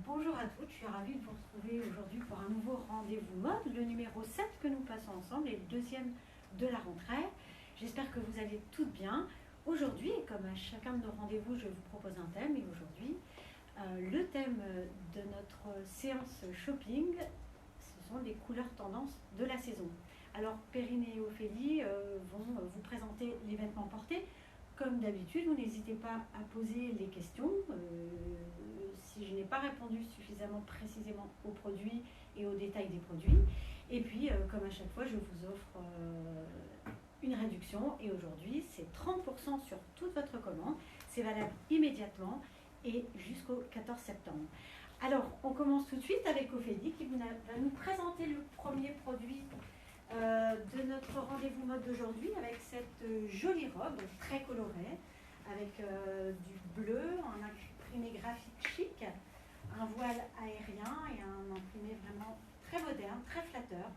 Bonjour à toutes, je suis ravie de vous retrouver aujourd'hui pour un nouveau rendez-vous mode, le numéro 7 que nous passons ensemble et le deuxième de la rentrée. J'espère que vous allez toutes bien. Aujourd'hui, et comme à chacun de nos rendez-vous, je vous propose un thème. Et aujourd'hui, le thème de notre séance shopping, ce sont les couleurs tendances de la saison. Alors, Perrine et Ophélie vont vous présenter les vêtements portés. Comme d'habitude, vous n'hésitez pas à poser les questions. Si je n'ai pas répondu suffisamment précisément aux produits et aux détails des produits. Et puis, comme à chaque fois, je vous offre une réduction. Et aujourd'hui, c'est 30% sur toute votre commande. C'est valable immédiatement et jusqu'au 14 septembre. Alors, on commence tout de suite avec Ophélie qui va nous présenter le premier produit de notre rendez-vous mode d'aujourd'hui avec cette jolie robe très colorée avec du bleu, un imprimé graphique chic, un voile aérien et un imprimé vraiment très moderne, très flatteur,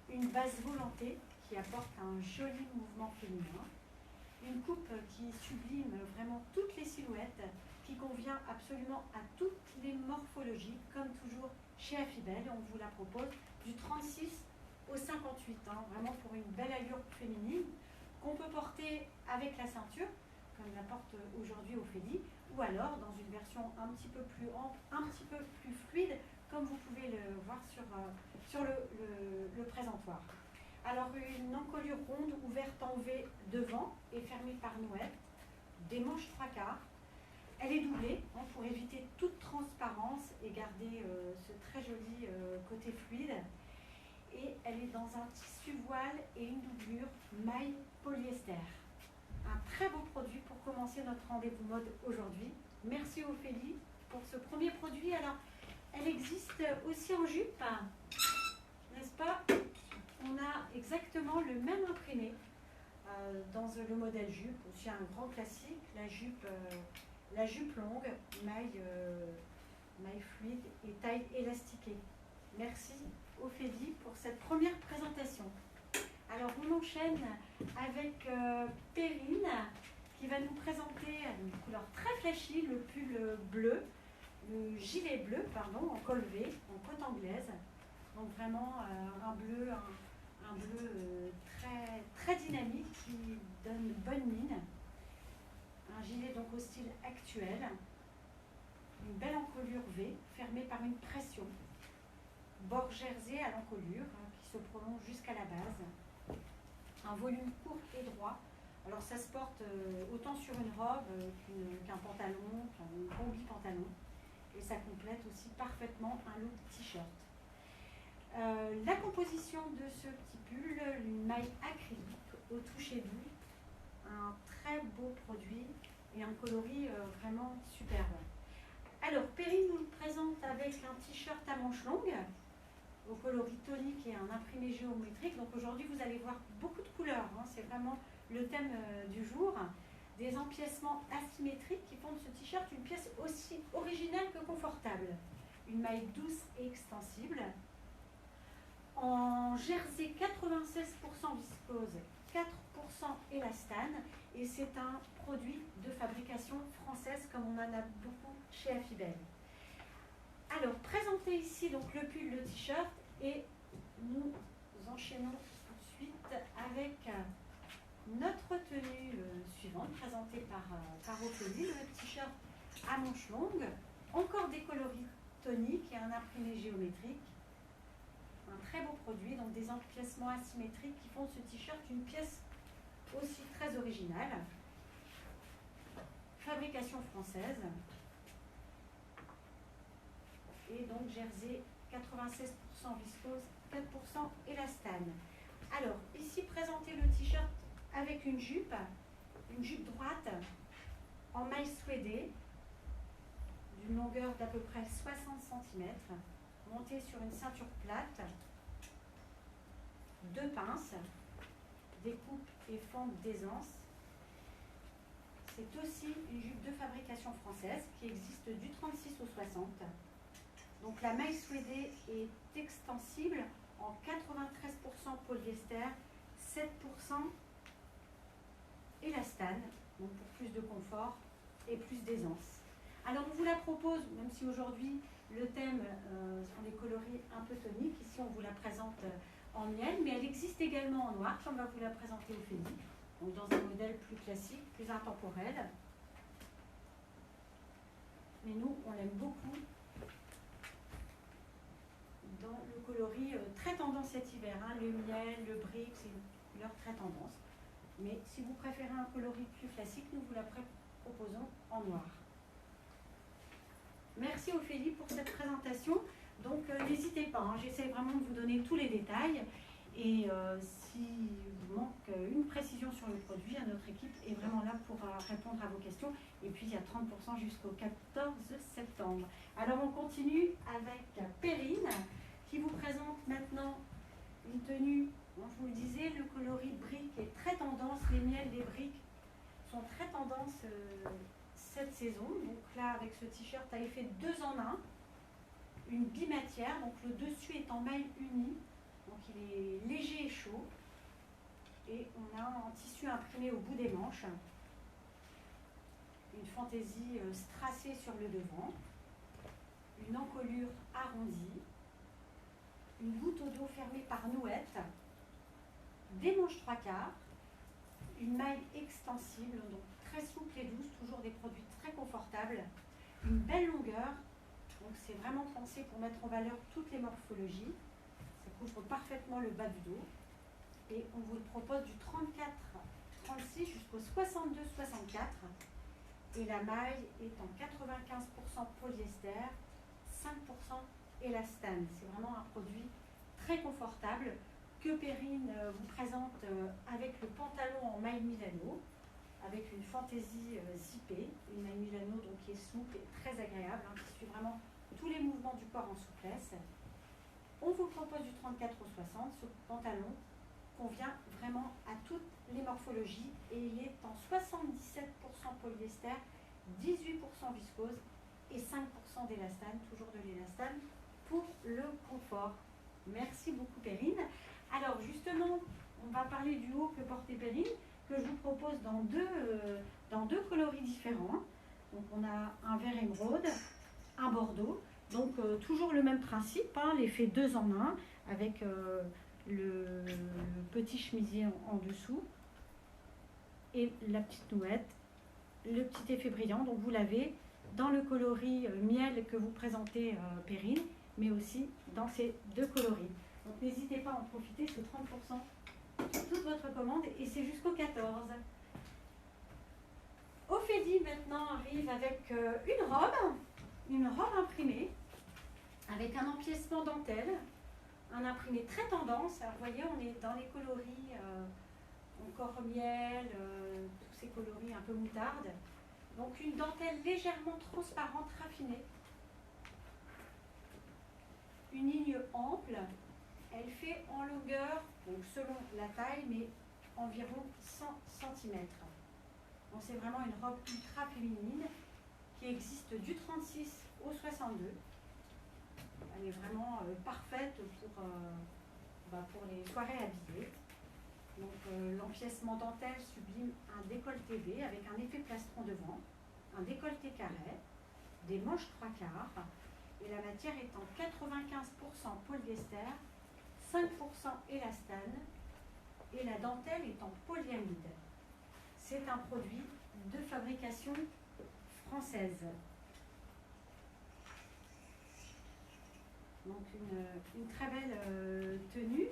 une base volantée qui apporte un joli mouvement féminin, une coupe qui sublime vraiment toutes les silhouettes, qui convient absolument à toutes les morphologies, comme toujours chez Affibel. On vous la propose du 36 au 58 ans, vraiment pour une belle allure féminine qu'on peut porter avec la ceinture, comme la porte aujourd'hui Ophélie, ou alors dans une version un petit peu plus ample, un petit peu plus fluide, comme vous pouvez le voir sur le présentoir. Alors une encolure ronde ouverte en V devant et fermée par Noël, des manches 3/4. Elle est doublée pour éviter toute transparence et garder ce très joli côté fluide. Et elle est dans un tissu voile et une doublure maille polyester. Un très beau produit pour commencer notre rendez-vous mode aujourd'hui. Merci Ophélie pour ce premier produit. Alors, elle existe aussi en jupe, n'est-ce pas? On a exactement le même imprimé dans le modèle jupe, aussi un grand classique, la jupe longue, maille fluide et taille élastiquée. Merci Ophélie pour cette première présentation. Alors on enchaîne avec Perrine qui va nous présenter une couleur très flashy, le pull bleu, le gilet bleu, pardon, en col V, en côte anglaise. Donc vraiment un bleu très, très dynamique qui donne bonne mine. Un gilet donc au style actuel. Une belle encolure V fermée par une pression. Bord jersey à l'encolure qui se prolonge jusqu'à la base. Un volume court et droit. Alors ça se porte autant sur une robe qu'un pantalon, qu'un combi pantalon. Et ça complète aussi parfaitement un look t-shirt. La composition de ce petit pull, une maille acrylique au toucher doux. Un très beau produit et un coloris vraiment superbe. Alors Perrine nous le présente avec un t-shirt à manches longues au coloris tonique et un imprimé géométrique. Donc aujourd'hui, vous allez voir beaucoup de couleurs. C'est vraiment le thème du jour. Des empiècements asymétriques qui font de ce t-shirt une pièce aussi originale que confortable. Une maille douce et extensible. En jersey 96% viscose, 4% élastane. Et c'est un produit de fabrication française comme on en a beaucoup chez Affibel. Alors, présentez ici donc le pull, le t-shirt et nous enchaînons tout de suite avec notre tenue suivante présentée par Ophélie, le t-shirt à manches longues, encore des coloris toniques et un imprimé géométrique. Un très beau produit, donc des empiècements asymétriques qui font de ce t-shirt une pièce aussi très originale. Fabrication française. Et donc jersey 96% viscose, 4% élastane. Alors, ici présenté le t-shirt avec une jupe droite en maille suédée, d'une longueur d'à peu près 60 cm, montée sur une ceinture plate, 2 pinces, découpe et fente d'aisance. C'est aussi une jupe de fabrication française qui existe du 36 au 60. Donc la maille suédée est extensible en 93% polyester, 7% élastane, donc pour plus de confort et plus d'aisance. Alors on vous la propose, même si aujourd'hui le thème sont des coloris un peu toniques. Ici on vous la présente en miel, mais elle existe également en noir, comme on va vous la présenter au Fédi. Donc dans un modèle plus classique, plus intemporel. Mais nous, on l'aime beaucoup dans le coloris très tendance cet hiver. Hein. Le miel, le brick, c'est une couleur très tendance. Mais si vous préférez un coloris plus classique, nous vous la proposons en noir. Merci Ophélie pour cette présentation. Donc n'hésitez pas, hein, j'essaie vraiment de vous donner tous les détails. Et si vous manque une précision sur le produit, notre équipe est vraiment là pour répondre à vos questions. Et puis il y a 30% jusqu'au 14 septembre. Alors on continue avec Perrine qui vous présente maintenant une tenue, je vous le disais, le coloris brique est très tendance. Les miels des briques sont très tendance cette saison. Donc là avec ce t-shirt à effet 2 en 1, une bimatière, donc le dessus est en maille unie. Donc il est léger et chaud. Et on a en tissu imprimé au bout des manches. Une fantaisie strassée sur le devant. Une encolure arrondie. Une goutte au dos fermée par nouette. Des manches 3/4. Une maille extensible, donc très souple et douce. Toujours des produits très confortables. Une belle longueur. Donc c'est vraiment pensé pour mettre en valeur toutes les morphologies. Ça couvre parfaitement le bas du dos. Et on vous le propose du 34-36 jusqu'au 62-64. Et la maille est en 95% polyester, 5% élastane. C'est vraiment un produit très confortable que Perrine vous présente avec le pantalon en maille Milano, avec une fantaisie zippée, une maille Milano donc, qui est souple et très agréable, hein, qui suit vraiment tous les mouvements du corps en souplesse. On vous propose du 34 au 60. Ce pantalon convient vraiment à toutes les morphologies et il est en 77% polyester, 18% viscose et 5% d'élastane, toujours de l'élastane pour le confort. Merci beaucoup Perrine. Alors justement, on va parler du haut que portait Perrine, que je vous propose dans deux coloris différents. Donc on a un vert émeraude, un bordeaux. Donc toujours le même principe, hein, l'effet 2 en 1 avec le petit chemisier en dessous et la petite nouette, le petit effet brillant. Donc vous l'avez dans le coloris miel que vous présentez Perrine, mais aussi dans ces deux coloris. Donc n'hésitez pas à en profiter, c'est 30% sur toute votre commande et c'est jusqu'au 14. Ophélie maintenant arrive avec une robe imprimée avec un empiècement dentelle, un imprimé très tendance. Alors, vous voyez, on est dans les coloris encore miel, tous ces coloris un peu moutarde. Donc une dentelle légèrement transparente, raffinée. Une ligne ample. Elle fait en longueur, donc selon la taille, mais environ 100 cm. Donc c'est vraiment une robe ultra féminine qui existe du 36 au 62. Elle est vraiment parfaite pour les soirées habillées. Donc l'empiècement dentelle sublime un décolleté V avec un effet plastron devant, un décolleté carré, des manches 3/4 et la matière est en 95% polyester, 5% élastane et la dentelle est en polyamide. C'est un produit de fabrication française. Donc une très belle tenue.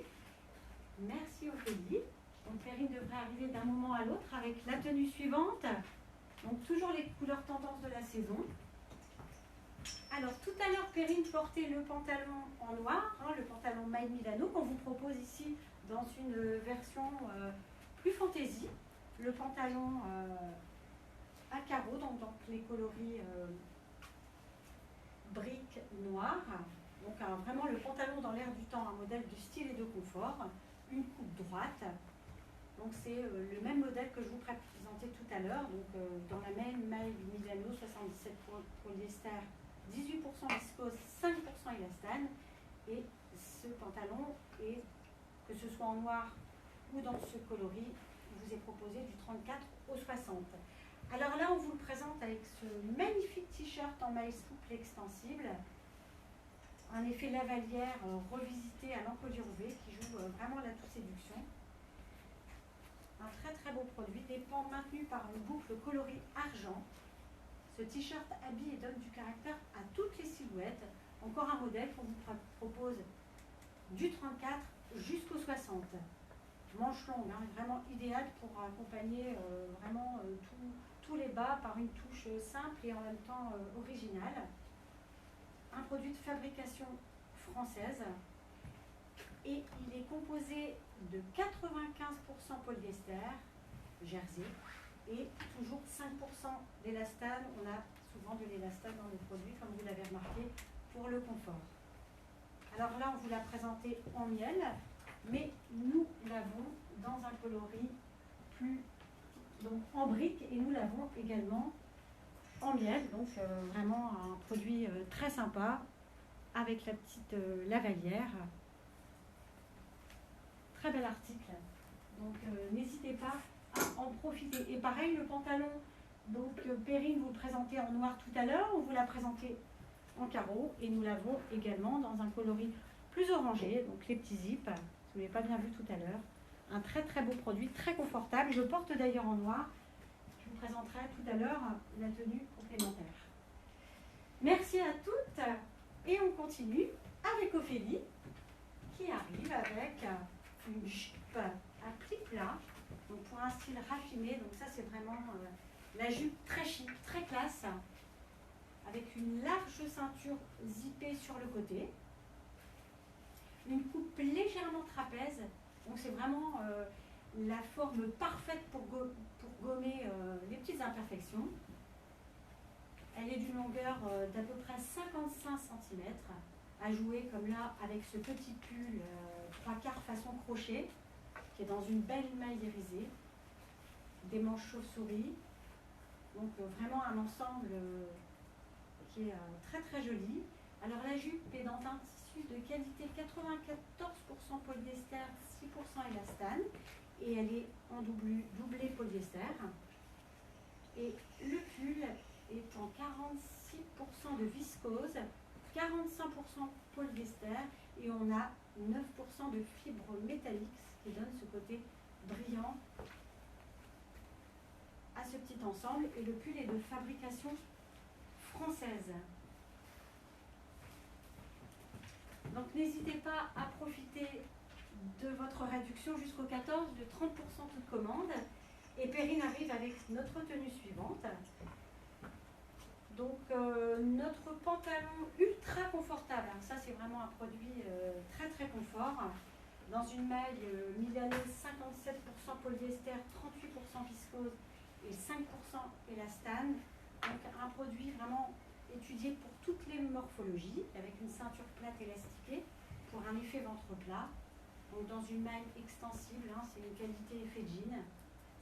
Merci Ophélie. Donc Perrine devrait arriver d'un moment à l'autre avec la tenue suivante. Donc toujours les couleurs tendances de la saison. Alors tout à l'heure Perrine portait le pantalon en noir, hein, le pantalon maille Milano qu'on vous propose ici dans une version plus fantaisie. Le pantalon à carreaux, donc dans les coloris brique noir. Donc vraiment le pantalon dans l'air du temps, un modèle de style et de confort, une coupe droite. Donc c'est le même modèle que je vous présentais tout à l'heure, donc dans la même maille Milano, 77 polyester, 18% viscose, 5% élastane. Et ce pantalon, est, que ce soit en noir ou dans ce coloris, vous est proposé du 34 au 60. Alors là, on vous le présente avec ce magnifique t-shirt en maille souple extensible. Un effet lavalière revisité à l'encre d'Urvé qui joue vraiment la toute séduction. Un très très beau produit, des pans maintenus par une boucle coloris argent. Ce t-shirt habille et donne du caractère à toutes les silhouettes. Encore un modèle qu'on vous propose du 34 jusqu'au 60. Manche longue, hein, vraiment idéal pour accompagner vraiment tous les bas par une touche simple et en même temps originale. Un produit de fabrication française et il est composé de 95% polyester, jersey, et toujours 5% d'élastane. On a souvent de l'élastane dans les produits, comme vous l'avez remarqué, pour le confort. Alors là, on vous l'a présenté en miel, mais nous l'avons dans un coloris plus donc en brique, et nous l'avons également en miel, donc vraiment un produit très sympa avec la petite lavalière. Très bel article, donc n'hésitez pas à en profiter. Et pareil, le pantalon, donc Perrine vous le présentait en noir tout à l'heure, on vous l'a présenté en carreau et nous l'avons également dans un coloris plus orangé, donc les petits zips, vous ne l'avez pas bien vu tout à l'heure. Un très très beau produit, très confortable. Je porte d'ailleurs en noir. Je vous présenterai tout à l'heure la tenue complémentaire. Merci à toutes et on continue avec Ophélie qui arrive avec une jupe à plis plat, donc pour un style raffiné. Donc ça c'est vraiment la jupe très chic, très classe, avec une large ceinture zippée sur le côté, une coupe légèrement trapèze. Donc c'est vraiment la forme parfaite pour gommer les petites imperfections. Elle est d'une longueur d'à peu près 55 cm, à jouer comme là avec ce petit pull 3/4 façon crochet, qui est dans une belle maille irisée, des manches chauve-souris. Donc vraiment un ensemble qui est très très joli. Alors la jupe est dans un tissu de qualité 94% polyester, 6% élastane, et elle est en doublé polyester. Et le pull est en 46% de viscose, 45% polyester, et on a 9% de fibres métalliques, ce qui donne ce côté brillant à ce petit ensemble. Et le pull est de fabrication française. Donc n'hésitez pas à profiter de votre réduction jusqu'au 14 de 30% toute commande. Et Perrine arrive avec notre tenue suivante. Donc notre pantalon ultra confortable, ça c'est vraiment un produit très très confort, dans une maille milanaise 57% polyester, 38% viscose et 5% élastane. Donc un produit vraiment étudié pour toutes les morphologies, avec une ceinture plate élastiquée pour un effet ventre plat. Donc dans une maille extensible, hein, c'est une qualité effet jean.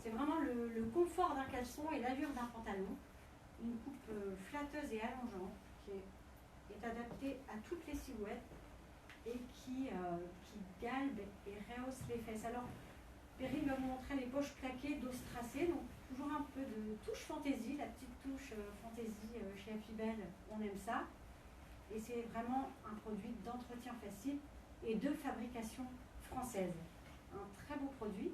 C'est vraiment le confort d'un caleçon et l'allure d'un pantalon. Une coupe flatteuse et allongeante qui est adaptée à toutes les silhouettes et qui galbe et rehausse les fesses. Alors, Perrine va vous montrer les poches plaquées d'os tracés, donc toujours un peu de touche fantaisie, la petite touche fantaisie chez Affibel, on aime ça. Et c'est vraiment un produit d'entretien facile et de fabrication française. Un très beau produit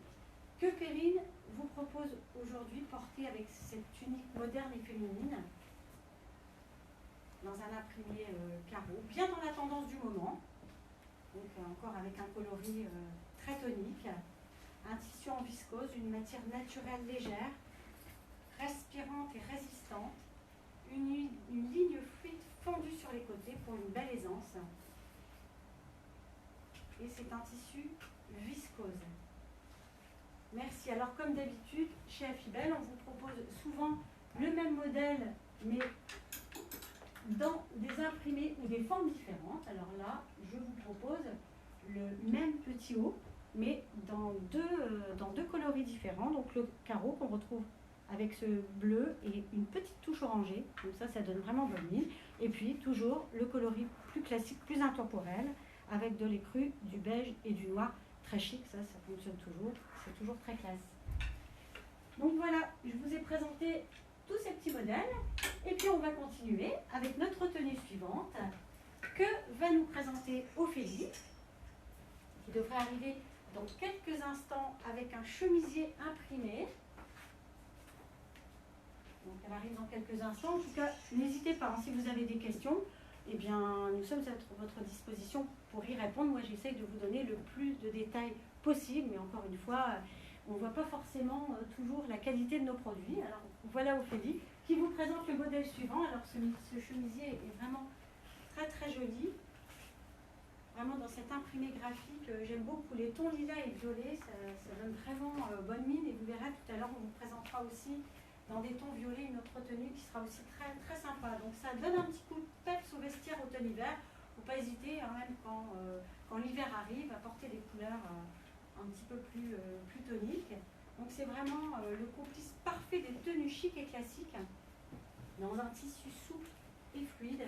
que Perrine vous propose aujourd'hui porté avec cette tunique moderne et féminine dans un imprimé carreau, bien dans la tendance du moment, donc encore avec un coloris très tonique, un tissu en viscose, une matière naturelle légère, respirante et résistante, une ligne fluide fondue sur les côtés pour une belle aisance, et c'est un tissu viscose. Merci. Alors comme d'habitude, chez Affibel, on vous propose souvent le même modèle, mais dans des imprimés ou des formes différentes. Alors là, je vous propose le même petit haut, mais dans deux coloris différents. Donc le carreau qu'on retrouve avec ce bleu et une petite touche orangée. Donc ça donne vraiment bonne mine. Et puis toujours le coloris plus classique, plus intemporel, avec de l'écru, du beige et du noir. Très chic, ça fonctionne toujours. C'est toujours très classe. Donc voilà, je vous ai présenté tous ces petits modèles. Et puis on va continuer avec notre tenue suivante que va nous présenter Ophélie, qui devrait arriver dans quelques instants avec un chemisier imprimé. Donc elle arrive dans quelques instants. En tout cas, n'hésitez pas, hein, si vous avez des questions, eh bien, nous sommes à votre disposition pour y répondre. Moi, j'essaye de vous donner le plus de détails possible, mais encore une fois, on ne voit pas forcément toujours la qualité de nos produits. Alors voilà Ophélie qui vous présente le modèle suivant. Alors ce chemisier est vraiment très très joli. Vraiment dans cet imprimé graphique, j'aime beaucoup les tons lilas et violets, ça donne vraiment bonne mine. Et vous verrez tout à l'heure, on vous présentera aussi dans des tons violets une autre tenue qui sera aussi très très sympa. Donc ça donne un petit coup de peps au vestiaire automne-hiver. Il ne faut pas hésiter, hein, même quand l'hiver arrive, à porter des couleurs un petit peu plus toniques. Donc c'est vraiment le complice parfait des tenues chic et classiques dans un tissu souple et fluide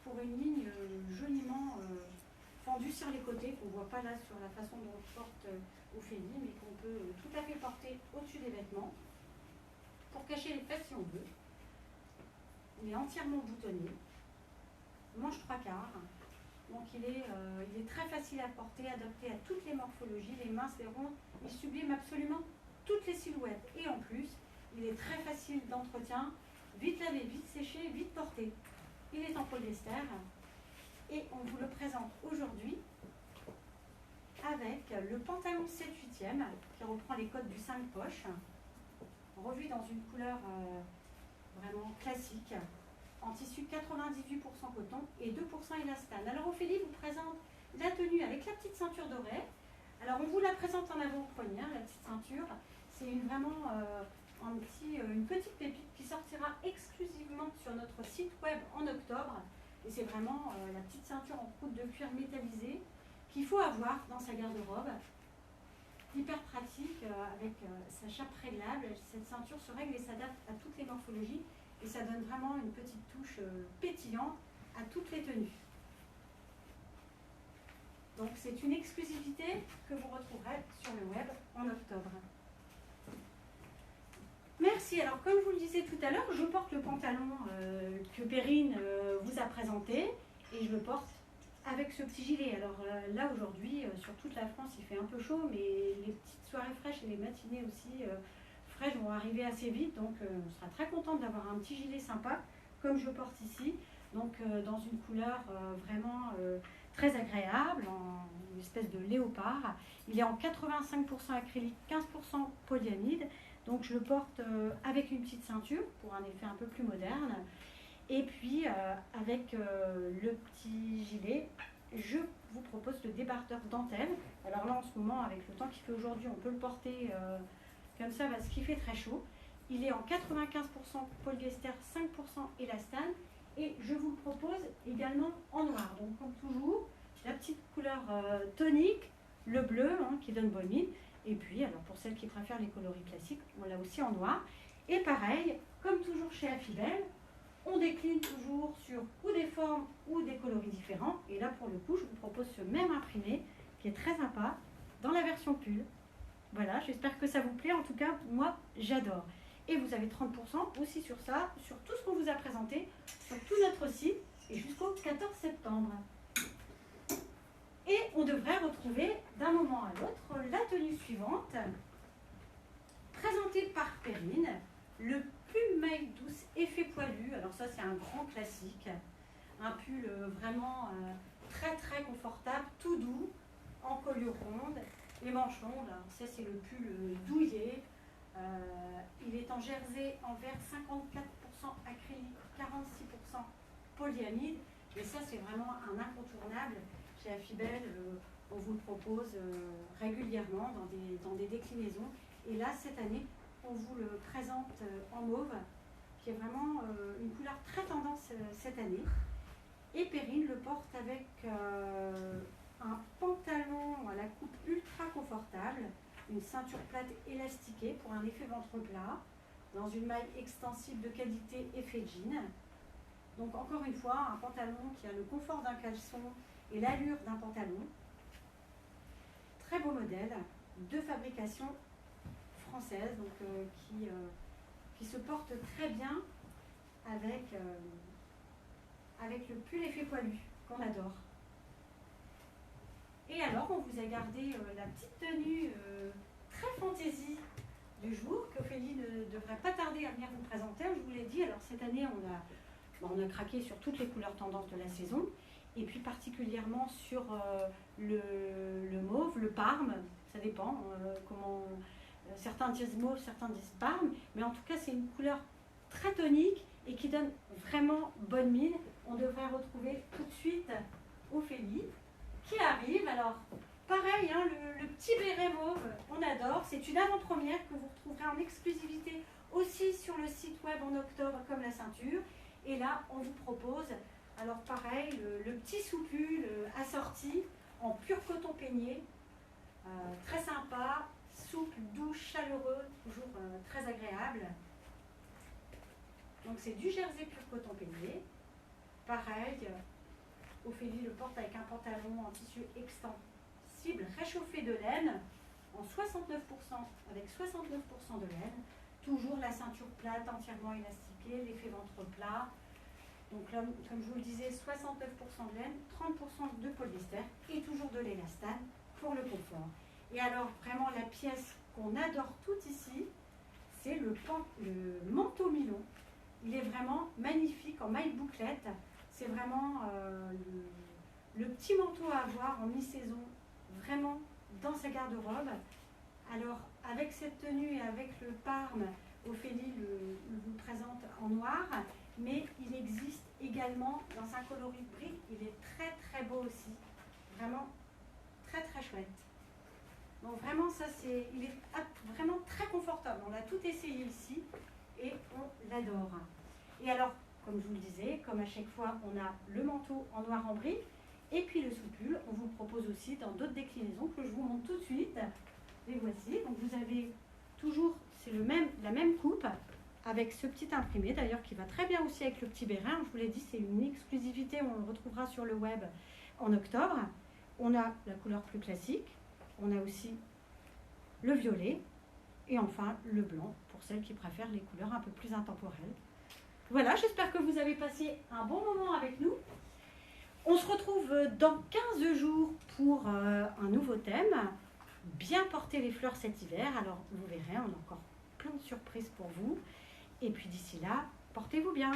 pour une ligne joliment fendue sur les côtés, qu'on ne voit pas là sur la façon dont on porte Ophélie, mais qu'on peut tout à fait porter au-dessus des vêtements pour cacher les fesses si on veut. Il est entièrement boutonné, manche 3/4, donc il est très facile à porter, adapté à toutes les morphologies, les minces, les rondes, il sublime absolument toutes les silhouettes. Et en plus, il est très facile d'entretien, vite lavé, vite séché, vite porté. Il est en polyester et on vous le présente aujourd'hui avec le pantalon 7/8e qui reprend les codes du 5 poches, revu dans une couleur vraiment classique, en tissu 98% coton et 2% élastane. Alors Ophélie vous présente la tenue avec la petite ceinture dorée. Alors on vous la présente en avant-première, la petite ceinture. C'est vraiment une petite pépite qui sortira exclusivement sur notre site web en octobre. Et c'est vraiment la petite ceinture en croûte de cuir métallisée qu'il faut avoir dans sa garde-robe. Hyper pratique avec sa chape réglable. Cette ceinture se règle et s'adapte à toutes les morphologies. Et ça donne vraiment une petite touche pétillante à toutes les tenues. Donc c'est une exclusivité que vous retrouverez sur le web en octobre. Merci. Alors comme je vous le disais tout à l'heure, je porte le pantalon que Perrine vous a présenté et je le porte avec ce petit gilet. Alors là aujourd'hui, sur toute la France, il fait un peu chaud, mais les petites soirées fraîches et les matinées aussi fraîches vont arriver assez vite. Donc on sera très contente d'avoir un petit gilet sympa comme je porte ici. Donc dans une couleur vraiment très agréable, en une espèce de léopard. Il est en 85% acrylique, 15% polyamide. Donc je le porte avec une petite ceinture pour un effet un peu plus moderne. Et puis avec le petit gilet, je vous propose le débardeur dentelle. Alors là en ce moment, avec le temps qu'il fait aujourd'hui, on peut le porter comme ça parce qu'il fait très chaud. Il est en 95% polyester, 5% élastane. Et je vous le propose également en noir. Donc comme toujours, la petite couleur tonique, le bleu qui donne bonne mine. Et puis, alors pour celles qui préfèrent les coloris classiques, on l'a aussi en noir. Et pareil, comme toujours chez Affibel, on décline toujours sur ou des formes ou des coloris différents. Et là, pour le coup, je vous propose ce même imprimé qui est très sympa dans la version pull. Voilà, j'espère que ça vous plaît. En tout cas, moi, j'adore. Et vous avez 30% aussi sur ça, sur tout ce qu'on vous a présenté, sur tout notre site et jusqu'au 14 septembre. Et on devrait retrouver d'un moment à l'autre la tenue suivante, présentée par Perrine, le pull maille douce effet poilu. Alors ça c'est un grand classique, un pull vraiment très très confortable, tout doux, en colure ronde, les manches longues. Alors ça c'est le pull douillet. Il est en jersey en vert 54% acrylique, 46% polyamide. Et ça c'est vraiment un incontournable. Chez Affibel, on vous le propose régulièrement dans des déclinaisons. Et là, cette année, on vous le présente en mauve, qui est vraiment une couleur très tendance cette année. Et Perrine le porte avec un pantalon à la coupe ultra confortable, une ceinture plate élastiquée pour un effet ventre plat, dans une maille extensible de qualité effet jean. Donc encore une fois, un pantalon qui a le confort d'un caleçon et l'allure d'un pantalon. Très beau modèle de fabrication française, donc, qui se porte très bien avec, avec le pull effet poilu, qu'on adore. Et alors, on vous a gardé la petite tenue très fantaisie du jour, qu'Ophélie ne devrait pas tarder à venir vous présenter. Je vous l'ai dit, alors cette année, on a craqué sur toutes les couleurs tendances de la saison, et puis particulièrement sur le mauve, le parme, ça dépend comment... certains disent mauve, certains disent parme, mais en tout cas, c'est une couleur très tonique et qui donne vraiment bonne mine. On devrait retrouver tout de suite Ophélie qui arrive. Alors, pareil, hein, le petit béret mauve, on adore. C'est une avant-première que vous retrouverez en exclusivité aussi sur le site web en octobre, comme la ceinture. Et là, on vous propose, alors pareil, le petit soupul assorti en pur coton peigné, très sympa, souple, doux, chaleureux, toujours très agréable. Donc c'est du jersey pur coton peigné. Pareil, Ophélie le porte avec un pantalon en tissu extensible réchauffé de laine en 69%, avec 69% de laine. Toujours la ceinture plate, entièrement élastiquée, l'effet ventre plat. Donc là, comme je vous le disais, 69% de laine, 30% de polyester et toujours de l'élastane pour le confort. Et alors vraiment la pièce qu'on adore toutes ici, c'est le manteau Milon. Il est vraiment magnifique en maille bouclette. C'est vraiment le petit manteau à avoir en mi-saison, vraiment dans sa garde-robe. Alors avec cette tenue et avec le parme, Ophélie vous présente en noir, mais il existe également dans un coloris brique. Il est très très beau aussi, vraiment très très chouette. Donc vraiment ça il est vraiment très confortable. On l'a tout essayé ici et on l'adore. Et alors, comme je vous le disais, comme à chaque fois, on a le manteau en noir en brie et puis le soupul. On vous propose aussi dans d'autres déclinaisons que je vous montre tout de suite. Les voici. Donc vous avez toujours, c'est la même coupe avec ce petit imprimé d'ailleurs qui va très bien aussi avec le petit béret. Je vous l'ai dit, c'est une exclusivité. On le retrouvera sur le web en octobre. On a la couleur plus classique. On a aussi le violet et enfin le blanc pour celles qui préfèrent les couleurs un peu plus intemporelles. Voilà, j'espère que vous avez passé un bon moment avec nous. On se retrouve dans 15 jours pour un nouveau thème. Bien porter les fleurs cet hiver. Alors, vous verrez, on a encore plein de surprises pour vous. Et puis d'ici là, portez-vous bien.